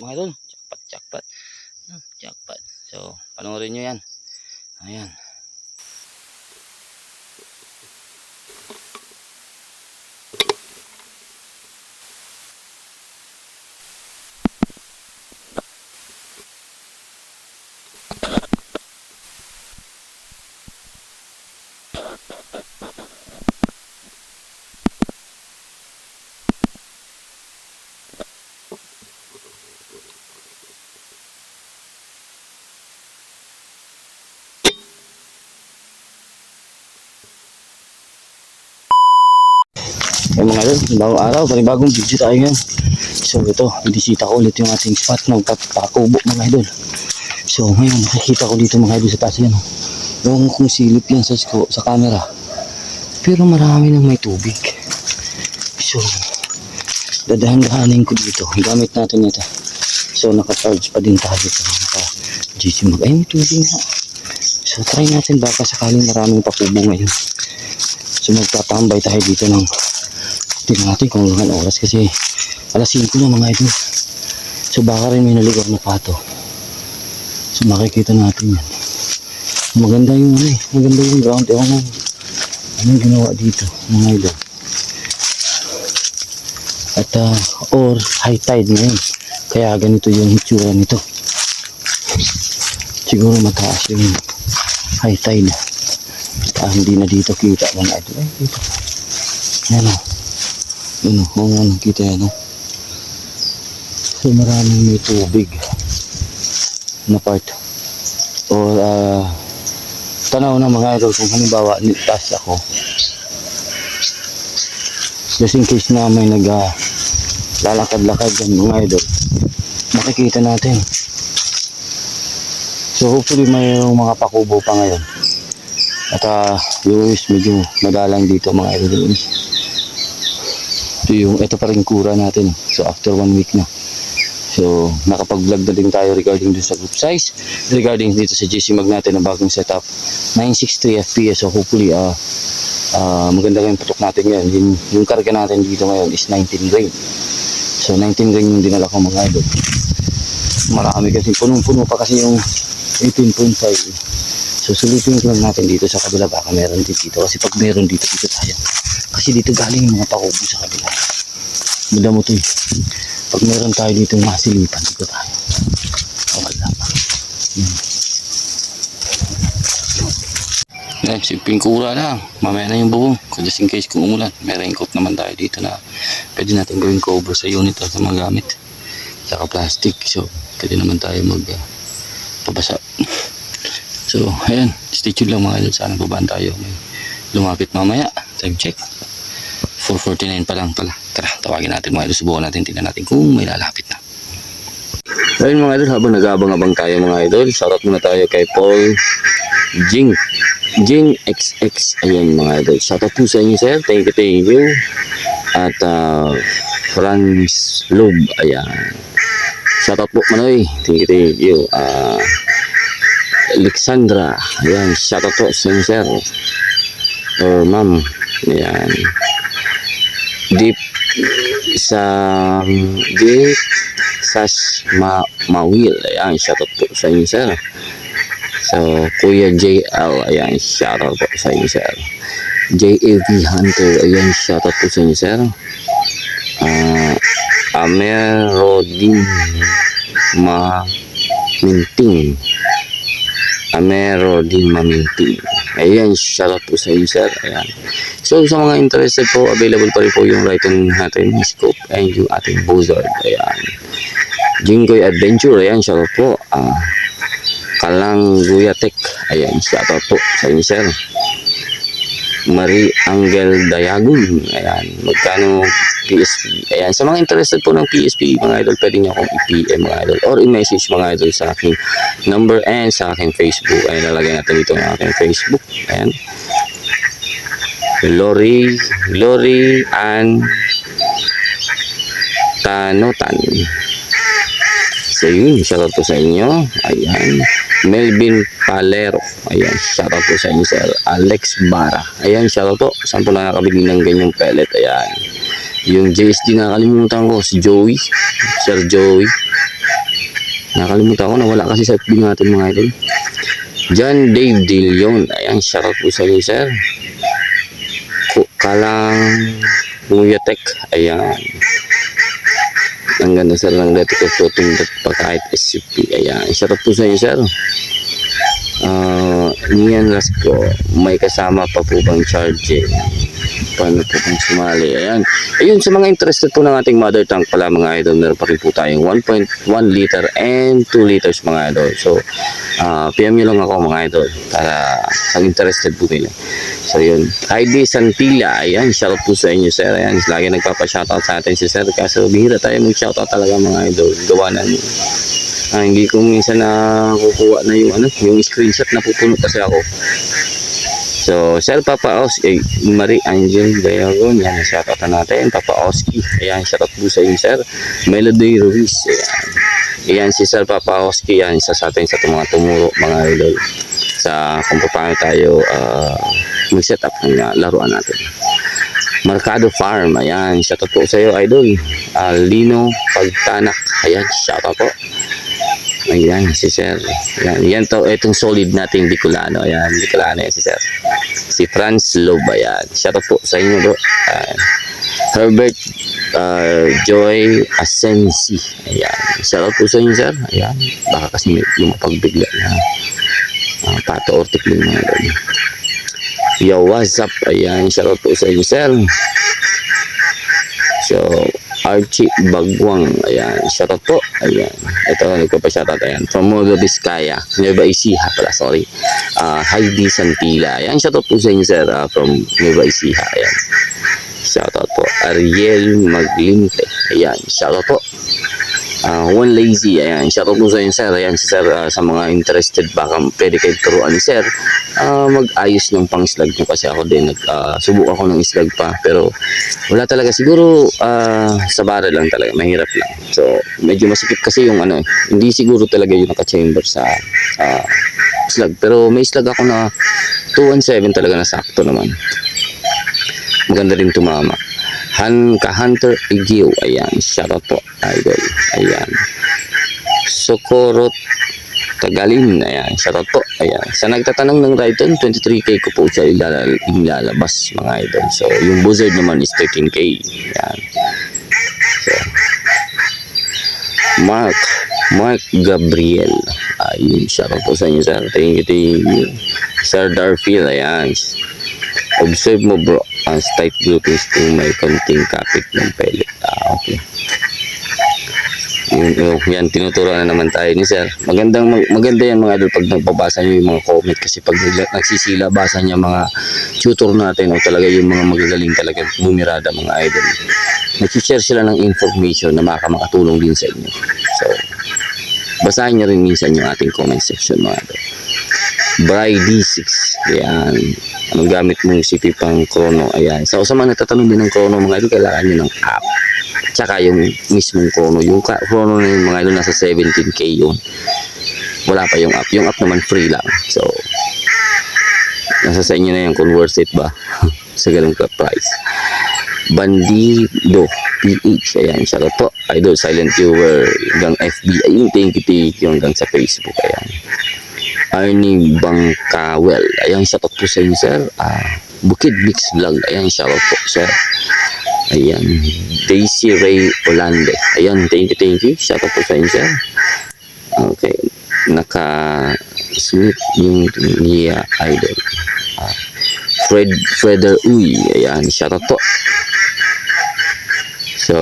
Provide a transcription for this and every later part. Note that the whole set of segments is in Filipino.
mga idol. Jackpot. Jackpot. So, panoorin nyo yan. Ayan. Ay mga idol, bagong araw, panibagong video tayo ngayon. So ito, bibisita ko ulit yung ating spot ng pakubo mga idol. So ngayon, nakikita ko dito mga idol sa taas yan. Yung kung silip yan sa camera. Pero marami nang may tubig. So, dadahan-dahanin ko dito. Gamit natin ito. So naka-charge pa din tayo. Naka-GC mag. Ay, may tubig na. So try natin baka sakaling maraming pakubo ngayon. So magtatambay tayo dito ng tingnan natin kung hanggang oras kasi alas 5 na mga idol. So baka rin may naligaw na pato. So makikita natin yan. Maganda yung maganda yung ground. Anong ginawa dito mga idol. At or high tide ngayon. Kaya ganito yung hitsura nito. Siguro mataas yung high tide. Hindi na dito kita mga idol. Ay dito. Ano, kita yan. So maraming may tubig na part. Or tanaw na mga idol kung halimbawa nitas ako. Just in case na may lalakad-lakad yan mga idol. Makikita natin. So hopefully mayroong mga pakubo pa ngayon. At yung medyo madalang dito mga idol. Ito pa rin kura natin. So after 1 week na. So nakapag-vlog na din tayo regarding dun sa group size. Regarding dito sa GC Mag natin ang bagong setup. 963 FPS. So hopefully maganda yung putok natin yan. Yung karga natin dito ngayon is 19 grain. So 19 grain yung dinala ko mga idol. Marami kasi. Punong-puno pa kasi yung 18.5. So sulitin ko lang natin dito sa kabila. Baka meron din dito. Kasi pag meron dito tayo. Kasi dito galing yung mga pakubo sa kabila. Bula mo ito eh. Pag meron tayo dito masilipan, dito tayo. Wala pa. Yan, siping kura lang. Mamaya na yung bubong. Just in case kung umulan. May raincoat naman tayo dito na pwede natin gawing cover sa unit at sa mga gamit. Saka plastic. So, pwede naman tayo magpabasa. So, ayan. Stay tuned lang mga idol. Sana babaan tayo. May lumapit mamaya. Time check. 4:49 pa lang pala. Tara, tawagin natin mga idol. Subukan natin. Tingnan natin kung may lalapit na. Ayun mga idol, habang nag-abang-abang tayo mga idol, shoutout muna tayo kay Paul Jing XX. Ayan mga idol. Shoutout po sa inyo sir. Thank you. At Franz Lube. Ayan. Shoutout po Manoy. Thank you. Alexandra. Ayan. Shoutout po sa inyo sir. Or ma'am. Ayan. Deep Mawil. Ayan, shoutout po sa inyo sir. So Kuya JL, ayan, shoutout po sa inyo sir. JAV Hunter, ayan, shoutout po sa inyo sir. Amerodin Maminting. Ayan, shoutout po sa inyo sir. Ayan. So sa mga interested po, available pa rin po yung Riton natin, scope, and yung ating buzzard. Ayan. Jingoy Adventure, ayan, shoutout po. Kalang Tech, ayan, shoutout po sa inyo sir. Marie Angel Dayagun, ayan, magkano PSP. Ayan, sa mga interested po ng PSP mga idol, pwede nyo akong i-PM mga idol or i-message mga idol sa aking number and sa aking Facebook. Ayan, lalagay natin dito ang aking Facebook. Ayan, Lori Ann Tanotan. So yun, shoutout po sa inyo. Ayan, Melvin Palero. Ayan, shoutout po sa inyo sir. Alex Bara. Ayan, shoutout po. Saan po nakakabili ng ganyang pellet? Ayan. Yung JSD nakakalimutan ko, si Joey. Sir Joey. Nakalimutan ko, nawala kasi sa FB natin mga idol. John Dave De Leon. Ayan, shoutout po sa iyo, sir. Kalang Muyatek. Ayan. Ang ganda, sir, ng dati ko floating dot pa kahit SCP. Ayan, shoutout po sa iyo, sir. Niyan Lasco, may kasama pa po bang charging? Paano po kung sumali? Ayan. Ayun, sa mga interested po ng ating mother tank pala mga idol, meron pa rin po tayong 1.1 liter and 2 liters mga idol. So, PM nyo lang ako mga idol para sa interested po nila. So, yun. Heidi Santilla, ayan, shoutout po sa inyo, sir. Ayan, lagi nagpapa-shoutout sa atin si sir. Kaso, bihira tayo mag-shoutout talaga mga idol. Gawa na niyo. Hindi ko minsan na kukuha na yung yung screenshot na pupuno kasi ako. So, Sir Papa Oski, Marie Angel Dayagon, yan, shoutout na natin. Papa Oski, ayan, shoutout po sa inyo, sir. Melody Ruiz, ayan. Ayan si Sir Papa Oski, yan, isa sa atin sa mga tumuro, mga idol, sa kung paano tayo mag-set up ng laruan natin. Mercado Farm, ayan, shoutout po sa iyo, idol. Lino Pagtanak, ayan, shoutout po. Ayan, si Sir. Ayan, yan to, itong solid nating Bicolano. Ayan, Bicolano yan si Sir. Si Franz Lob, ayan. Shoutout po sa inyo, bro. Herbert Joy Asensi. Ayan, shoutout po sa inyo, Sir. Ayan, baka kasi may lumapagbigla na Pato Ortik din mga doon. Yo, what's up? Ayan, shoutout po sa inyo, Sir. So, Archie Bagwang, ayan, shoutout po, ayan, ito, nagpapa-shoutout, ayan, from Modo Vizcaya, Nueva Ecija pala, sorry, Heidi Santilla, ayan, shoutout po sa inyo, sir, from Nueva Ecija, ayan, shoutout po, Ariel Maglinte, ayan, shoutout po, One Lazy, ayan, shoutout po sa inyo, sir, ayan, sir, sa mga interested, baka pwede kayo turuan ni sir, mag-ayos ng pang-slag nyo kasi ako din, subok ako ng slag pa, pero wala talaga, siguro sa barrel lang talaga, mahirap lang. So, medyo masikip kasi yung hindi siguro talaga yung naka-chamber sa slag, pero may slag ako na 217 talaga na sakto naman. Maganda rin tumama. Hunter Igio, ayan, shoutout po, idol, ayan. Socorro Tagalin, ayan, shoutout po, ayan. Sa nagtatanong ng Rayton, 23k ko po siya ilalabas mga idol. So, yung Buzzard naman is 13k, ayan. So, Mark Gabriel, ayun, shoutout po sa inyo, sir. Thank you. Sir Darfield, ayan. Observe mo, bro, as tight groupings kung may konting kapit ng pellet. Okay. Yan, tinuturo na naman tayo ni sir. Maganda yan mga idol pag nagbabasa nyo yung mga comment, kasi pag nagsisila, basa niya mga tutor natin o talaga yung mga magagaling talaga bumirada mga idol. Nag-share sila ng information na makakatulong din sa inyo. So, basahin nyo rin minsan yung ating comment section mga idol. Brady 6, ayan. Anong gamit mong CP pang chrono? Ayan. So, sa mga nagtatanong din ng chrono mga idol, kailangan nyo ng app. Tsaka yung mismong chrono. Yung chrono na yung mga idol, nasa 17k yun. Wala pa yung app. Yung app naman free lang. So, nasa sa inyo na yung kung worth it ba sa ganung price. Bandido PH, ayan, shoutout po, idol, silent viewer, hanggang FB, ayun, thank you, hanggang sa Facebook, ayan. Arnie Bangkawel, ayan, shoutout po sa inyo, sir. Bukid Mix Vlog, ayan, shoutout po, sir. Ayan, Daisy Ray Olande, ayan, thank you, shoutout po sa inyo, sir. Okay, naka-smith yung idol. Freder Uy, ayan, shoutout po. So,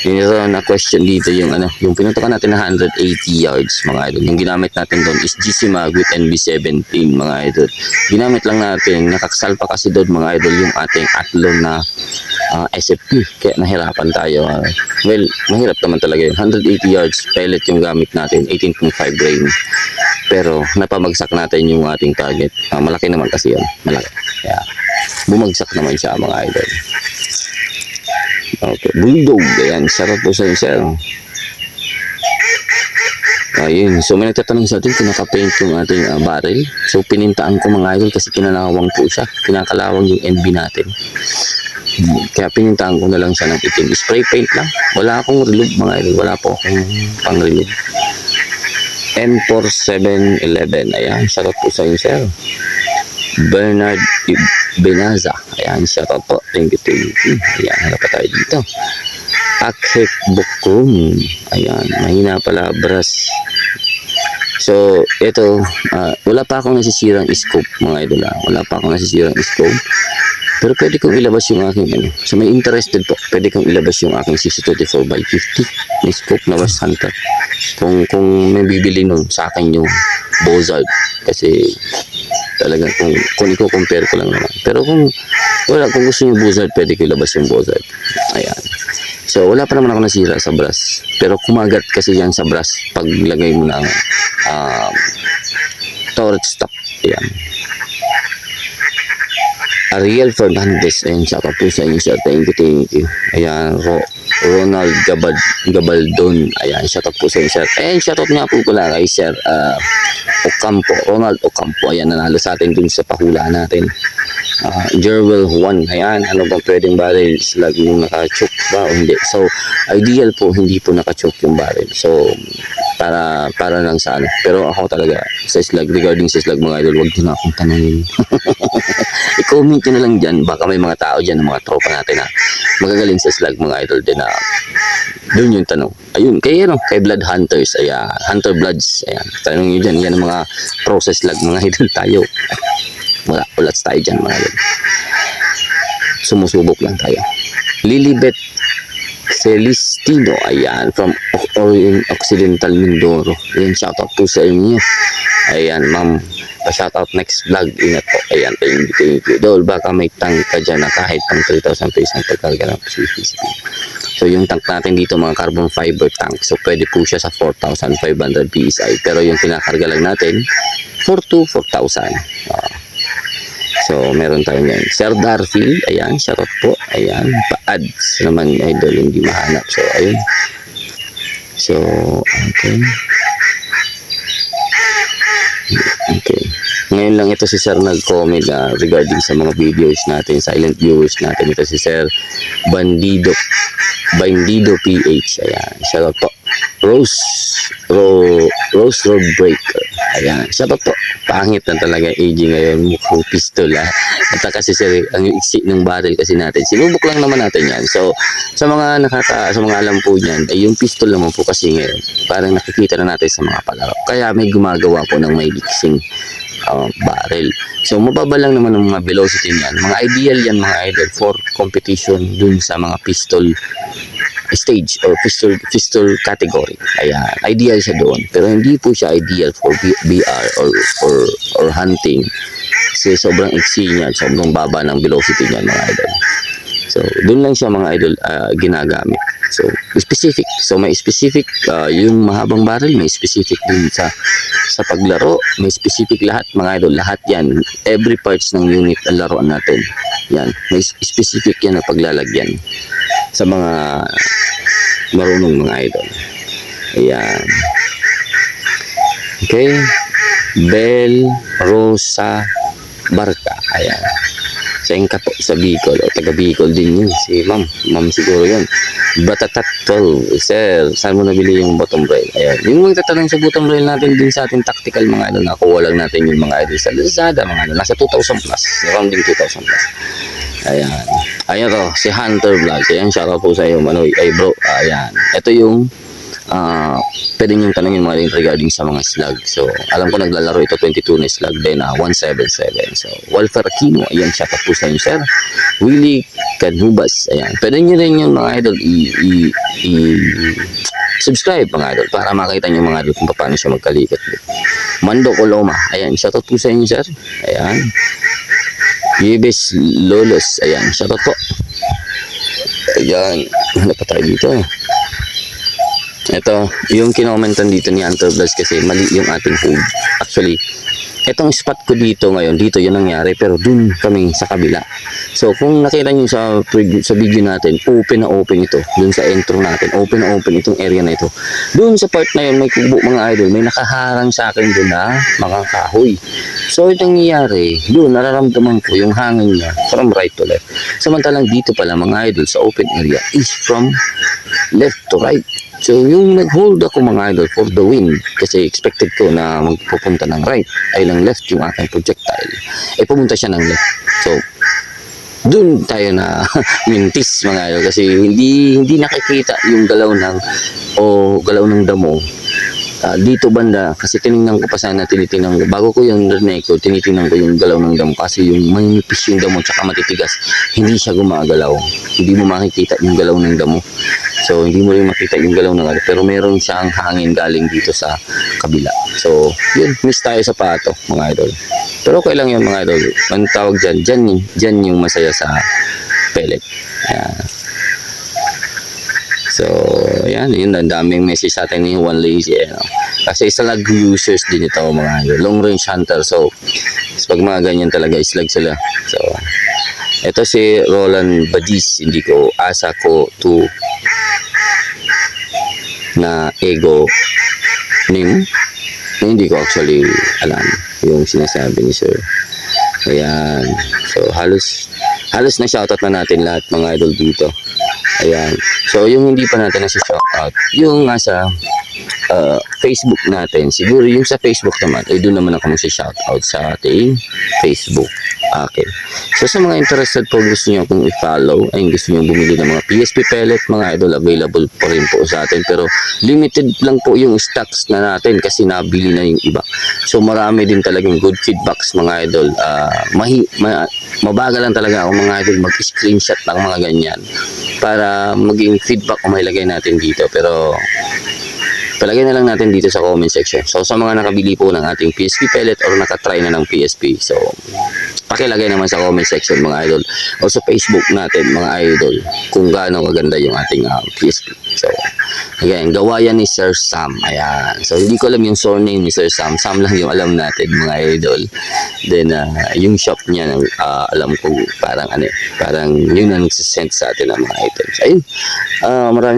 yun na question dito yung pinutukan natin na 180 yards mga idol. Yung ginamit natin doon is GC Mag with NB17 mga idol. Ginamit lang natin, nakakasal pa kasi doon mga idol yung ating Athlon na SFP. Kaya nahirapan tayo. Well, mahirap naman talaga yun. 180 yards pellet yung gamit natin, 18.5 grain. Pero napamagsak natin yung ating target. Malaki naman kasi yun. Malaki. Kaya bumagsak naman siya mga idol. Okay, Bulldog, ayan, sarap po sa sir. Ayun, so may nagtatanong sa atin kung naka-paint yung ating barrel. So pinintaan ko mga idol kasi kinalawang po siya. Kinakalawang yung NB natin. Kaya pinintahan ko na lang siya ng itim. Spray paint lang. Wala akong reload mga idol. Wala po akong pang reload. M4711. Ayan, shoutout po sa inyo, sir. Bernard Benaza. Ayan, shoutout po. Thank you. Ayan, harap pa tayo dito. Akhek Bukrum. Ayan, mahina pala brass. So, ito, wala pa akong nasisirang scope, mga idol. Wala pa akong nasisirang scope. Pero pwede kong ilabas yung aking, so may interested po, pwede kong ilabas yung aking 6024x50 na scope na West Hunter. Kung may bibili nun, sa akin yung Bozard. Kasi, talagang kung i-compare ko lang naman. Pero kung gusto nyo Bozard, pwede ko ilabas yung Bozard. Ayan. So, wala pa naman ako nasira sa brass. Pero kumagat kasi yan sa brass pag lagay mo ng turret stock. Ayan. Ariel Fernandez. Ayan, shoutout po sa inyo, sir. Thank you. Ayan, Ronald Gabaldon. Ayan, shoutout po sa inyo, sir. Ayan, shoutout nga po pala kay sir Ocampo. Ronald Ocampo. Ayan, nanalo sa atin dun sa pahula natin. Jerwell 1. Ayan, ano ba pwedeng barrel slug yung naka-choke ba o hindi? So, ideal po, hindi po naka-choke yung barrel. So, para lang sa ano. Pero ako talaga, sa slug, regarding sa slug mga idol, wag nyo na akong tanongin. I-comment nyo na lang dyan. Baka may mga tao dyan, mga tropa natin na magagaling sa slug mga idol din na doon yung tanong. Ayun, kay Blood Hunters. Ayan, Hunter Bloods. Ayan, tanong nyo dyan. Yan ang mga process slug mga idol tayo. Wala tayo dyan mga idol. Sumusubok lang tayo. Lilibet Celestino, ayan, from Occidental Mindoro. Ayan, shoutout po sa inyo. Ayan, ma'am, pa-shoutout next vlog. Ingat po. Ayan, thank you. Dol, baka may tank ka dyan na kahit pang 3,000 pesos ang pagkarga ng PCP. So, yung tank natin dito, mga carbon fiber tank. So, pwede po siya sa 4,500 PSI. Pero yung kinakarga lang natin, 4,000. So, meron tayo ngayon. Sir Darfield, ayan, shoutout po. Ayan, pa-ads naman, idol, hindi mahanap. So, ayun. So, okay. Ngayon lang ito si Sir nag-comment regarding sa mga videos natin, silent viewers natin. Ito si Sir Bandido PH. Ayan, shoutout po. Rose Road Breaker. Ayan, shoutout po. Pangit na talaga aging ngayon, mukhang pistol At kasi sir, ang iksi ng barrel kasi natin. Sinubok lang naman natin yan. So, sa mga alam po niyan, ay yung pistol naman po kasi ngayon, parang nakikita na natin sa mga palaro. Kaya may gumagawa po ng may mixing barrel. So, mababa lang naman ang mga velocity niyan. Mga ideal yan mga idol for competition dun sa mga pistol stage or pistol category. Ayan, ideal siya doon. Pero hindi po siya ideal for BR or hunting. Kasi sobrang iksi niya, sobrang baba ng velocity niya mga idol. So, doon lang siya mga idol ginagamit. So, specific. So, may specific yung mahabang barrel, may specific din sa paglaro, may specific lahat mga idol. Lahat yan, every parts ng unit ang laruan natin. Yan, may specific yan na paglalagyan sa mga marunong mga idol. Ayan. Okay. Bel Rosa Barca. Ayan. Sa Inka po, sa Bicol. O, taga Bicol din yun. Si ma'am. Ma'am siguro yun. Batatat 12. Sir, saan mo nabili yung bottom rail? Ayan. Yung magtatanong sa bottom rail natin din sa ating tactical mga idol. Nakuha lang natin yung mga idol sa Lazada mga idol. Nasa 2,000 plus. Surrounding 2,000 plus. Ayan. Ayan to, si Hunter Vlogs. Ayan, shoutout po sa iyo, Manoy. Ay bro, ayan. Ito yung pwede nyo tanongin mga regarding sa mga slug. So, alam ko naglalaro ito 22 na slug din 177. So, Walter Aquino. Ayan, shoutout po sa inyo, sir. Willie Canubas. Ayan. Pwede nyo rin yung mga idol subscribe mga idol para makita nyo mga idol kung paano siya magkalikat. Mando Coloma. Ayan, shoutout po sa inyo, sir. Ayan. Yibes Lolos. Ayan, shoutout po. Ayan, ano pa tayo dito? Ito, yung kinomentan dito ni Hunter Vlogs kasi mali yung ating hold. Actually, etong spot ko dito ngayon, dito yun nangyari, pero dun kami sa kabila. So, kung nakita nyo sa video natin, open na open ito. Dun sa intro natin, open na open itong area na ito. Dun sa part na yun, may kubo mga idol, may nakaharang sa akin dun na mga kahoy. So, itong nangyari, dun nararamdaman ko yung hangin niya from right to left. Samantalang dito pala mga idol, sa open area is from left to right. So, yung nag-hold ako mga idol for the wind, kasi expected ko na magpupunta ng right, ay ng left yung aking projectile, ay pumunta siya ng left. So, dun tayo na mintis mga idol, kasi hindi nakikita yung galaw ng damo. Dito banda, kasi tinignan ko pa sana, bago ko yung narinig ko, tinitingnan ko yung galaw ng damo, kasi yung manipis yung damo tsaka matitigas, hindi siya gumagalaw, hindi mo makikita yung galaw ng damo. So hindi mo rin makita yung galaw ng pero meron siyang hangin galing dito sa kabila. So yun, miss tayo sa pato mga idol, pero okay lang yun mga idol. Ang tawag dyan yung masaya sa pellet. Ayan. So, ayan, yun, ang daming message sa atin ni Juan Lazy, kasi slag users din ito mga idol, long range hunter. So, pag mga ganyan talaga, slag sila. So, ito si Roland Badis, hindi ko asa ko to na ego name, hindi ko actually alam yung sinasabi ni sir. Ayan, so halos na shoutout na natin lahat mga idol dito. Ayan. So, yung hindi pa natin nasa-shoutout, yung nasa Facebook natin, siguro yung sa Facebook naman, ay doon naman ako nasa-shoutout sa ating Facebook. Okay. So, sa mga interested po, gusto nyo akong i-follow, ay gusto nyo bumili ng mga PSP pellet, mga idol, available po rin po sa atin. Pero, limited lang po yung stocks na natin kasi nabili na yung iba. So, marami din talagang good feedbacks, mga idol. Mabagal lang talaga ako mga idol mag-screenshot ng mga ganyan para maging feedback kung mailagay natin dito, pero palagay na lang natin dito sa comment section. So sa mga nakabili po ng ating PSP pellet or nakatry na ng PSP, so pakilagay naman sa comment section mga idol, o sa Facebook natin mga idol, kung gaano kaganda yung ating PSP. So again, gawa yan ni Sir Sam. Ayan. So hindi ko alam yung surname ni Sir Sam. Sam lang yung alam natin mga idol. Then yung shop niya, alam ko parang parang yun ang nagsisend sa atin ng mga items. Ayun.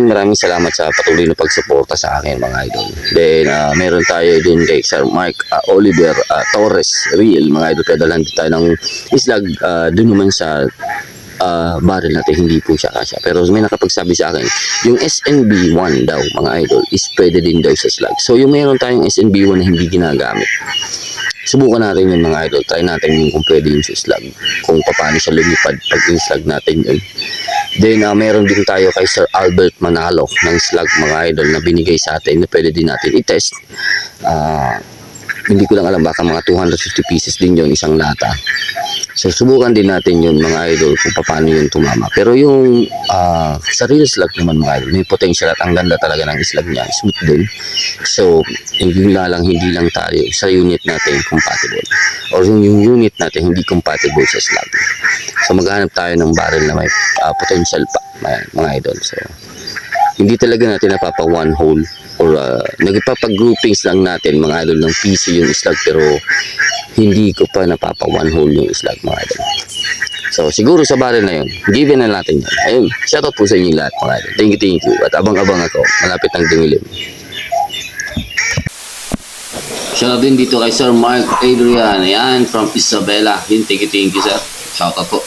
Maraming salamat sa patuloy na pagsuporta sa akin mga idol. Then meron tayo dun kay Sir Mark Oliver Torres Real mga idol. Kadalan din tayo ng islag dun naman sa barrel natin, hindi po siya kasya. Pero may nakapagsabi sa akin, yung SNB1 daw mga idol is pwede din daw sa slag. So yung meron tayong SNB1 na hindi ginagamit, subukan natin yung mga idol, try natin yung kung pwede yung sa slag, kung paano siya lumipad pag in-slag natin yun. Then meron din tayo kay Sir Albert Manalo ng slag mga idol na binigay sa atin na pwede din natin i-test. Hindi ko lang alam, baka mga 250 pieces din yun, isang lata. So subukan din natin yun mga idol kung paano yun tumama. Pero yung sa real slag naman mga idol, may potential at ang ganda talaga ng slag niya, smooth din. So yung lang hindi lang tayo sa unit natin compatible, or yung unit natin hindi compatible sa slag. So maghanap tayo ng barrel na may potential pa mga idol. So hindi talaga natin napapa one hole or nagpapag-groupings lang natin mga idol ng PC yung slag, pero hindi ko pa napapa one hole yung slag mga idol. So siguro sa barrel na yun, given na natin yun. Ayun, shoutout po sa inyo lahat mga idol. Thank you. At abang-abang ako, malapit ng dumilim. Shoutout din dito kay Sir Mark Adrian, ayan, from Isabela. Yun, thank you sir. Shoutout po.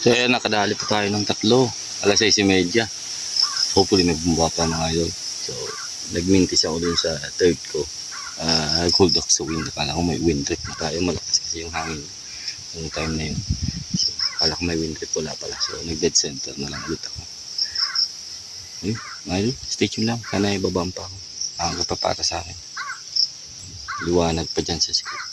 So ayan, nakadali pa tayo ng 3, alas 6:30. Hopefully may bumaba pa mga idol. So nagmintis ako dun sa third ko. Hold off sa wind. Akala ko may wind trip na tayo. Malakas kasi yung hangin yung time na yun. So akala ko may wind trip, wala pala. So nag dead center na lang ulit ako. Ayun mga idol, stay tuned lang. Sana ibabaan pa ako. Hanggang pa para sa akin. Liwanag pa dyan sa screen.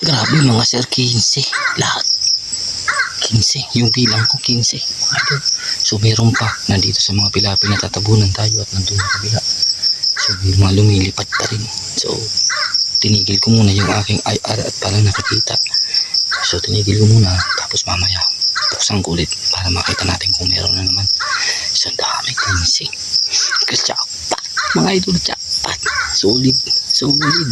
Grabe mga sir, 15 lahat. 15, yung bilang ko 15 mga idol. So meron pa nandito sa mga pilapi na tatabunan tayo at nandun sa kabila. So may mga lumilipad pa rin. So tinigil ko muna yung aking IR at parang nakikita. So tinigil ko muna, tapos mamaya buksan ko ulit para makita natin kung meron na naman. So dami 15. Jackpot mga idol, jackpot. Solid, solid.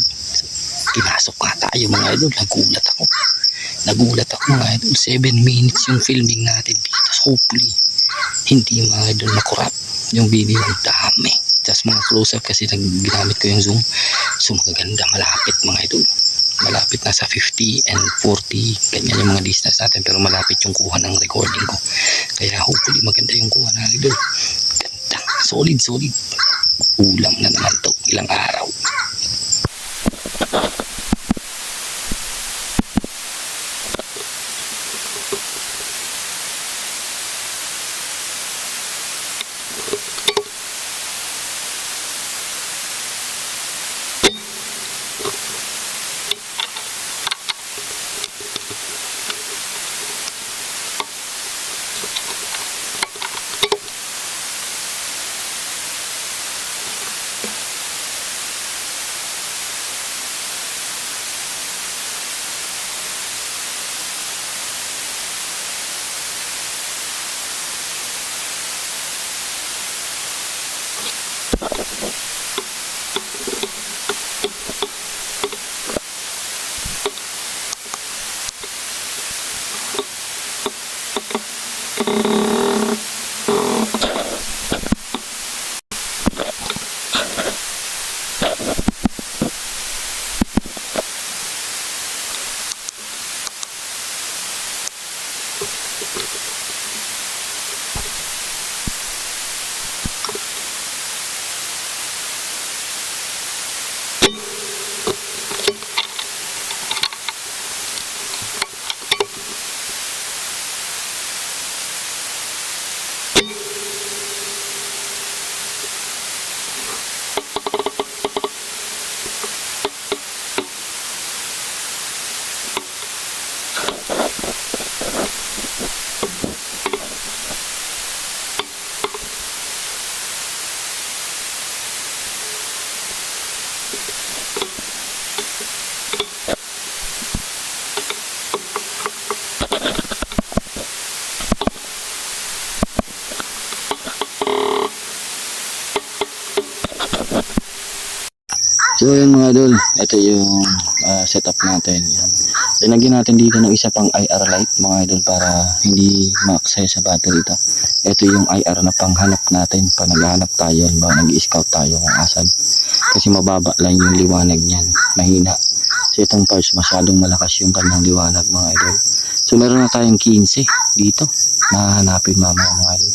Pinasok nga tayo mga idol. Nagulat ako mga idol. 7 minutes yung filming natin. So hopefully hindi mga idol makurap yung video. Ang dami. Tapos mga close up kasi ginamit ko yung zoom. So magaganda, malapit mga idol. Malapit na sa 50 and 40. Ganyan yung mga distance natin. Pero malapit yung kuha ng recording ko. Kaya hopefully maganda yung kuha na idol. Ganda. Solid, solid. Ulam na naman to. Ilang araw. So yun mga idol, ito yung setup natin. Yan. Linagyan natin dito ng isa pang IR light mga idol para hindi maaksaya sa battery ito. Ito yung IR na panghanap natin pag naghahanap tayo, nag-i-scout tayo kung asan. Kasi mababa lang yung liwanag niyan, mahina. So itong parts masyadong malakas yung kanyang liwanag mga idol. So meron na tayong 15 dito na hanapin mamaya mga idol.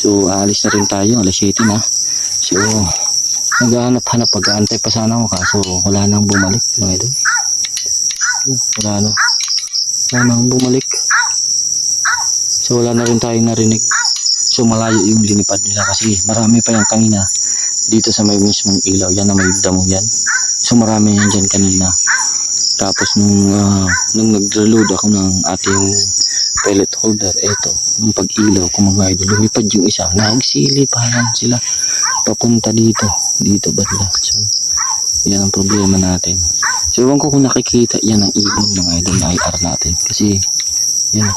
So aalis na rin tayo, alas 7 na. So naghahanap-hanap, pag-aantay pa sana ako kaso wala nang bumalik mga idol. Wala nang bumalik. So wala na rin tayong narinig. So malayo yung linipad nila kasi marami pa yung kanina dito sa may mismong ilaw. Yan na may damo yan. So marami yan dyan kanina. Tapos nung nag-reload ako ng ating pellet holder, eto, nung pag-ilaw ko mga idol, lumipad yung isa. Nagsilipahan sila papunta dito banda. So yan ang problema natin. So ewan ko kung nakikita yan ang ibon mga idol na IR natin kasi yan.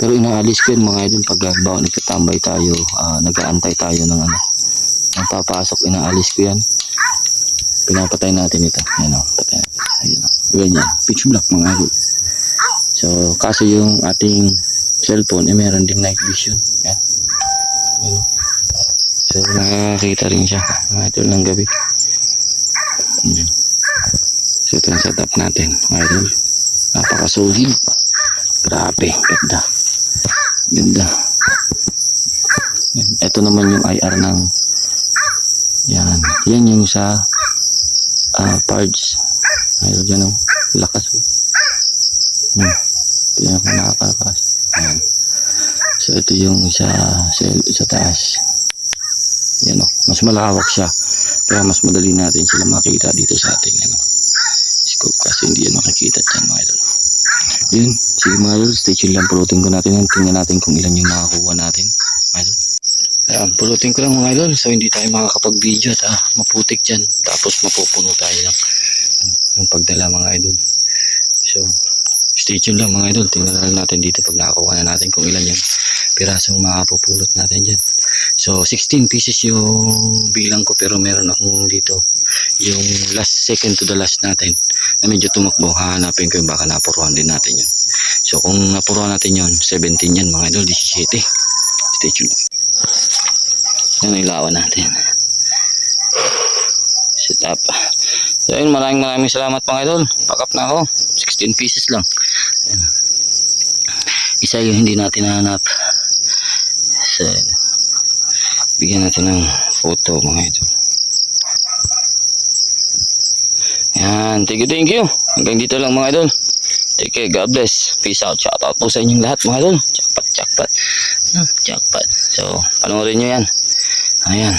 Pero inaalis ko yun mga idol pag nagtatambay tayo, nag-aantay tayo ng ng papasok, inaalis ko yan, pinapatay natin ito. Yan o, patay natin. Ayan o, ganyan, pitch black mga idol. So kaso yung ating cellphone meron din night vision. Yan. Yan o. So nakakita rin siya mga idol ng gabi. So ito ang setup natin mga idol. Napaka-solid. Grabe, ganda. Ito naman yung IR ng yan yung sa parts. Ayun dyan o, lakas o. Tingnan ko nakakalakas. Ayan. So ito yung sa taas. Yan o, mas malawak siya kaya mas madali natin sila makita dito sa ating scope kasi hindi yan makikita dyan mga idol. Yun, sige mga idol, stay tuned lang, pulutin ko natin yan, tingnan natin kung ilan yung nakakuha natin idol. Ayan, pulutin ko lang mga idol, so hindi tayo makakapag video at maputik dyan, tapos mapupuno tayo ng pagdala mga idol. So stay tuned lang mga idol, tingnan lang natin dito pag nakakuha na natin kung ilan yung pirasong makapupulot natin dyan. So 16 pieces yung bilang ko, pero meron akong dito yung second to the last natin na medyo tumakbo. Hahanapin ko yung baka napuruan din natin yun. So kung napuruan natin yun, 17 yan mga idol, 17. Stay tuned. Yan ang ilawan natin. Set up. So yun, maraming salamat mga idol. Pack up na ako, 16 pieces lang. Isa yung hindi natin nahanap. So bigyan natin ng photo mga idol. Yan, thank you. Hanggang dito lang mga idol. Take care, God bless. Peace out. Shout out po sa inyong lahat mga idol. Jackpot. So panoorin nyo yan. Ayan.